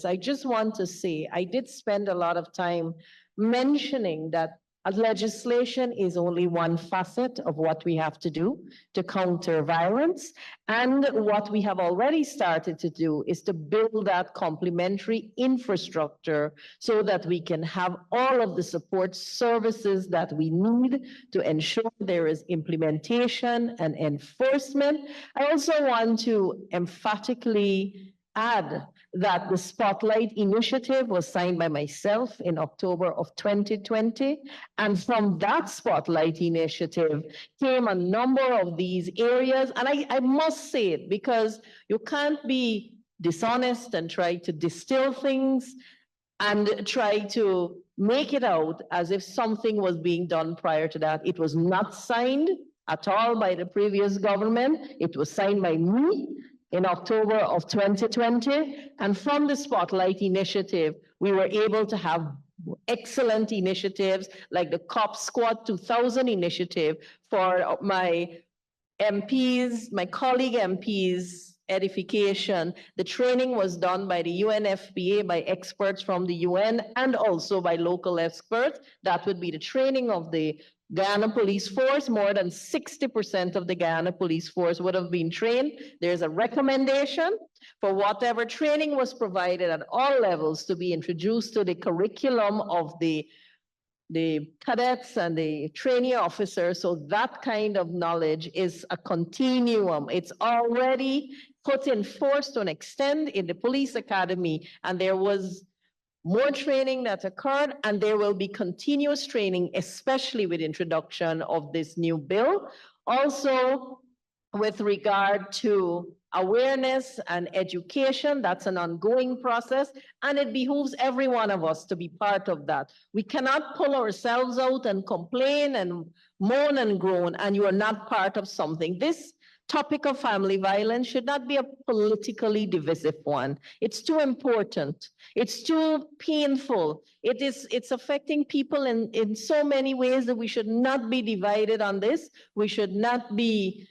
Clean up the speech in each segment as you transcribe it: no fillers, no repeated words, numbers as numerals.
I just want to say, I did spend a lot of time mentioning that legislation is only one facet of what we have to do to counter violence. And what we have already started to do is to build that complementary infrastructure so that we can have all of the support services that we need to ensure there is implementation and enforcement. I also want to emphatically add that the Spotlight Initiative was signed by myself in October of 2020. And from that Spotlight Initiative came a number of these areas. And I must say it because you can't be dishonest and try to distill things and try to make it out as if something was being done prior to that. It was not signed at all by the previous government. It was signed by me in October of 2020. And from the Spotlight Initiative, we were able to have excellent initiatives like the Cop Squad 2000 initiative for my MPs, my colleague MPs, edification. The training was done by the UNFPA, by experts from the UN, and also by local experts. That would be the training of the Guyana Police Force. More than 60% of the Guyana Police Force would have been trained. There's a recommendation for whatever training was provided at all levels to be introduced to the curriculum of the cadets and the trainee officers. So that kind of knowledge is a continuum. It's already put in force to an extent in the police academy, and there was more training that occurred, and there will be continuous training, especially with introduction of this new bill. Also, with regard to awareness and education, that's an ongoing process, and it behooves every one of us to be part of that. We cannot pull ourselves out and complain and moan and groan, and you are not part of something. This topic of family violence should not be a politically divisive one. It's too important. It's too painful. It's affecting people in so many ways that we should not be divided on this. We should not be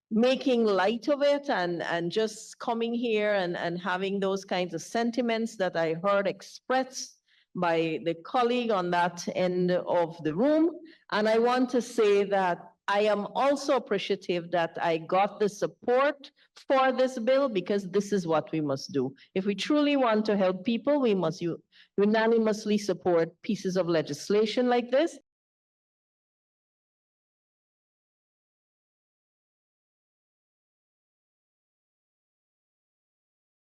making light of it and just coming here and having those kinds of sentiments that I heard expressed by the colleague on that end of the room. And I want to say that I am also appreciative that I got the support for this bill, because this is what we must do. If we truly want to help people, we must unanimously support pieces of legislation like this.